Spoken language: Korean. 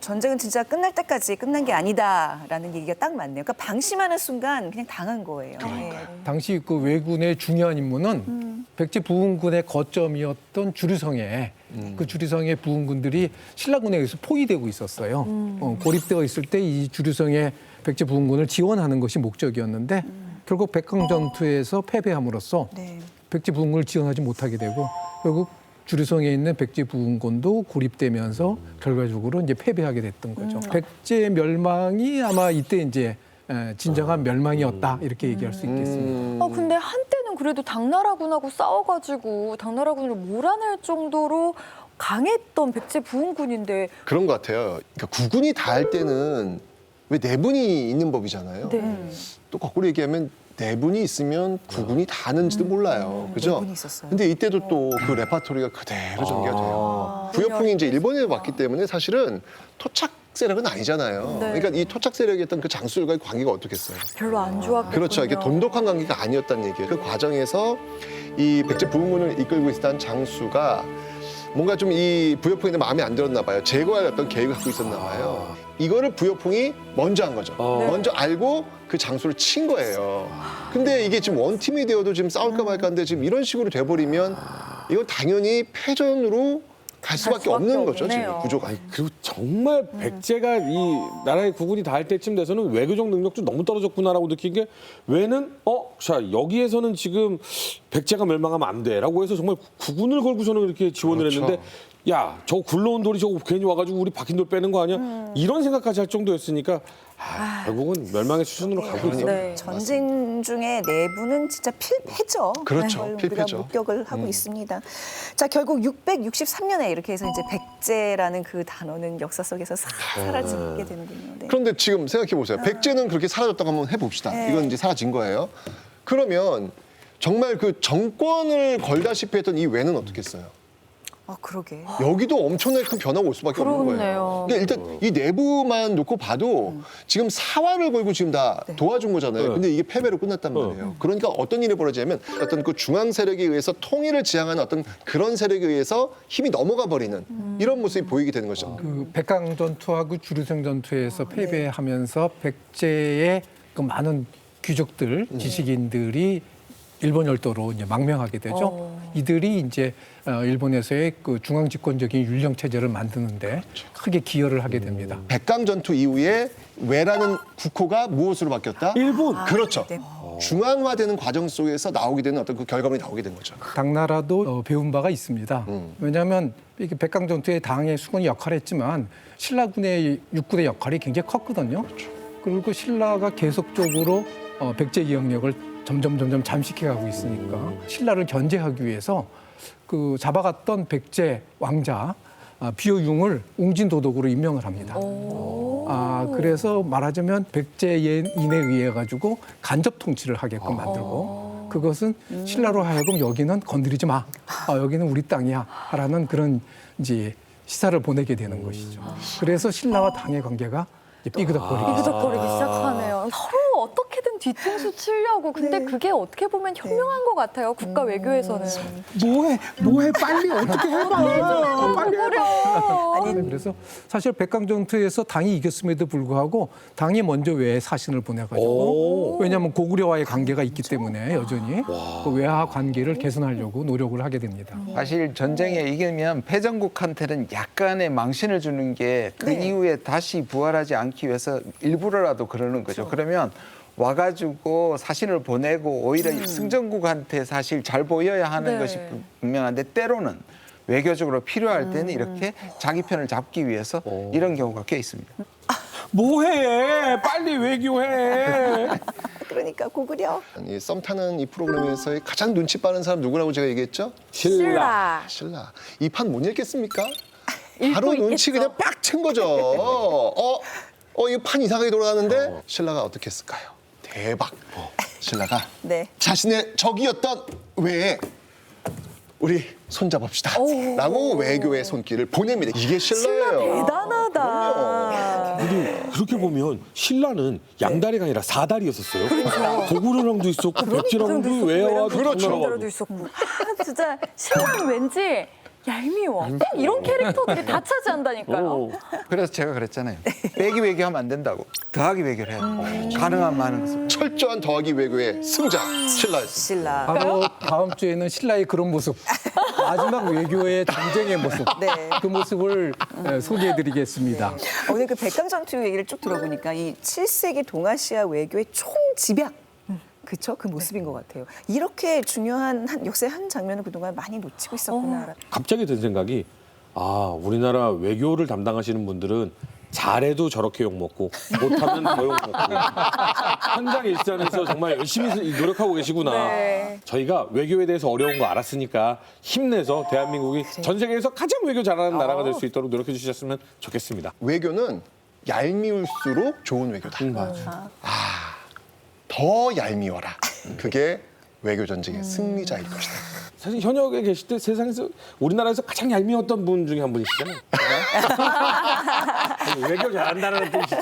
전쟁은 진짜 끝날 때까지 끝난 게 아니다라는 얘기가 딱 맞네요. 그러니까 방심하는 순간 그냥 당한 거예요. 네. 당시 그 왜군의 중요한 임무는 백제 부흥군의 거점이었던 주류성에 그 주류성의 부흥군들이 신라군에 의해서 포위되고 있었어요. 고립되어 있을 때 이 주류성의 백제 부흥군을 지원하는 것이 목적이었는데 결국 백강전투에서 패배함으로써 네. 백제 부흥군을 지원하지 못하게 되고 결국 주류성에 있는 백제 부흥군도 고립되면서 결과적으로 이제 패배하게 됐던 거죠. 백제 멸망이 아마 이때 이제 진정한 멸망이었다 이렇게 얘기할 수 있겠습니다. 근데 한때는 그래도 당나라군하고 싸워가지고 당나라군을 몰아낼 정도로 강했던 백제 부흥군인데. 그런 것 같아요. 그러니까 구군이 다 할 때는 왜 내분이 있는 법이잖아요. 네. 또 거꾸로 얘기하면 내분이 있으면 구군이 다 하는지도 몰라요. 그죠? 내분이 있었어요. 근데 이때도 또 그 레파토리가 그대로 전개가 돼요. 부여풍이 이제 일본에 왔기 때문에 사실은 토착 세력은 아니잖아요. 네. 그러니까 이 토착 세력이었던 그 장수들과의 관계가 어떻겠어요? 별로 안 좋았거든요. 그렇죠. 이게 돈독한 관계가 아니었다는 얘기예요. 그 과정에서 이 백제 부흥군을 이끌고 있었던 장수가 뭔가 좀 이 부여풍이 마음에 안 들었나 봐요. 제거할 어떤 계획을 갖고 있었나 봐요. 이거를 부여풍이 먼저 한 거죠. 먼저 알고 그 장수를 친 거예요. 근데 이게 지금 원팀이 되어도 지금 싸울까 말까 하는데 지금 이런 식으로 돼버리면 이건 당연히 패전으로 갈 수밖에 없는 거죠. 지금 없네요. 구조가. 그리고 정말 백제가 이 나라의 구군이 다 할 때쯤 돼서는 외교적 능력도 너무 떨어졌구나라고 느낀 게 왜는 자 여기에서는 지금 백제가 멸망하면 안 돼라고 해서 정말 구군을 걸고서는 이렇게 지원을 그렇죠. 했는데 야 저거 굴러온 돌이 저거 괜히 와가지고 우리 박힌 돌 빼는 거 아니야? 이런 생각까지 할 정도였으니까 결국은 멸망의 수준으로 가고 있어요. 네. 전쟁 중에 내부는 진짜 필패죠. 그렇죠. 그걸 필패죠. 우리가 목격을 하고 있습니다. 자, 결국 663년에 이렇게 해서 이제 백제라는 그 단어는 역사 속에서 사라지게 되는군요. 네. 그런데 지금 생각해 보세요. 백제는 그렇게 사라졌다고 한번 해봅시다. 네. 이건 이제 사라진 거예요. 그러면 정말 그 정권을 걸다시피 했던 이 외는 어떻겠어요? 아, 그러게. 여기도 엄청나게 큰 변화가 올 수밖에 없는 거예요. 그렇네요. 근데 일단 이 내부만 놓고 봐도 지금 사활을 걸고 지금 다 도와준 거잖아요. 근데 이게 패배로 끝났단 말이에요. 그러니까 어떤 일이 벌어지냐면 어떤 그 중앙 세력에 의해서 통일을 지향하는 어떤 그런 세력에 의해서 힘이 넘어가 버리는 이런 모습이 보이게 되는 거죠. 그 백강전투하고 주류성 전투에서 패배하면서 백제의 그 많은 귀족들, 지식인들이 일본 열도로 이제 망명하게 되죠. 이들이 이제 일본에서의 그 중앙 집권적인 율령 체제를 만드는데 크게 기여를 하게 됩니다. 백강 전투 이후에 외라는 국호가 무엇으로 바뀌었다? 일본. 그렇죠. 네. 중앙화되는 과정 속에서 나오게 되는 어떤 그 결과물이 나오게 된 거죠. 당나라도 배운 바가 있습니다. 왜냐하면 이게 백강전투의 당의 수군이 역할을 했지만 신라군의 육군의 역할이 굉장히 컸거든요. 그리고 신라가 계속적으로 백제 기억력을 점점 잠식해가고 있으니까 신라를 견제하기 위해서 그 잡아갔던 백제 왕자 비여융을 웅진도독으로 임명을 합니다. 그래서 말하자면 백제인에 의해 가지고 간접 통치를 하게끔 만들고 그것은 신라로 하여금 여기는 건드리지 마, 여기는 우리 땅이야라는 그런 이제 시사를 보내게 되는 것이죠. 그래서 신라와 당의 관계가 이제 삐그덕거리기 삐그덕거리기 시작하네요. 서로 어떻게든 뒤통수 치려고. 근데 그게 어떻게 보면 현명한 것 같아요. 국가 외교에서는. 뭐해 빨리 어떻게 해봐. 빨리 해봐. 그래서 사실 백강전투에서 당이 이겼음에도 불구하고 당이 먼저 외에 사신을 보내가지고 왜냐하면 고구려와의 관계가 있기 때문에 여전히 그 외화 관계를 개선하려고 노력을 하게 됩니다. 사실 전쟁에 이기면 패전국한테는 약간의 망신을 주는 게 그 이후에 다시 부활하지 않기 위해서 일부러라도 그러는 거죠. 그러면 와가지고 사신을 보내고 오히려 승전국한테 사실 잘 보여야 하는 것이 분명한데 때로는 외교적으로 필요할 때는 이렇게 자기 편을 잡기 위해서 이런 경우가 꽤 있습니다. 뭐해? 빨리 외교해. 그러니까 고구려. 이 썸 타는 이 프로그램에서의 가장 눈치 빠른 사람 누구라고 제가 얘기했죠? 신라. 신라. 이 판 못 읽겠습니까? 바로 눈치 그냥 빡친 거죠. 이 판 이상하게 돌아가는데 신라가 어떻게 했을까요? 대박. 신라가 네. 자신의 적이었던 외에 우리 손잡읍시다. 라고 외교의 손길을 보냅니다. 이게 신라예요. 대단하다. 근데 그렇게 보면 신라는 양다리가 아니라 사다리였었어요. 고구려랑도 있었고 백제랑도 외화도 그렇죠. 당나라와도. 있었고. 진짜 신라는 왠지 얄미워. 꼭 이런 캐릭터들이 다 차지한다니까요. 어. 그래서 제가 그랬잖아요. 빼기 외교하면 안 된다고. 더하기 외교를 해야 돼. 가능한 많은 것을. 철저한 더하기 외교의 승자 신라였습니다. 신라. 바로 다음 주에는 신라의 그런 모습, 마지막 외교의 전쟁의 모습, 네. 그 모습을 소개해드리겠습니다. 오늘 그 백강전투 얘기를 쭉 들어보니까 이 7세기 동아시아 외교의 총집약. 그쵸? 그 모습인 것 같아요. 이렇게 중요한 역사의 한 장면을 그동안 많이 놓치고 있었구나. 갑자기 든 생각이 우리나라 외교를 담당하시는 분들은 잘해도 저렇게 욕먹고 못하면 더 욕먹고 현장 일선에서 정말 열심히 노력하고 계시구나. 네. 저희가 외교에 대해서 어려운 거 알았으니까 힘내서 대한민국이 전 세계에서 가장 외교 잘하는 나라가 될 수 있도록 노력해 주셨으면 좋겠습니다. 외교는 얄미울수록 좋은 외교다. 더 얄미워라. 그게 외교 전쟁의 승리자일 것이다. 사실 현역에 계실 때 세상에서 우리나라에서 가장 얄미웠던 분 중에 한 분이시잖아요. 외교 잘한다는 뜻이죠.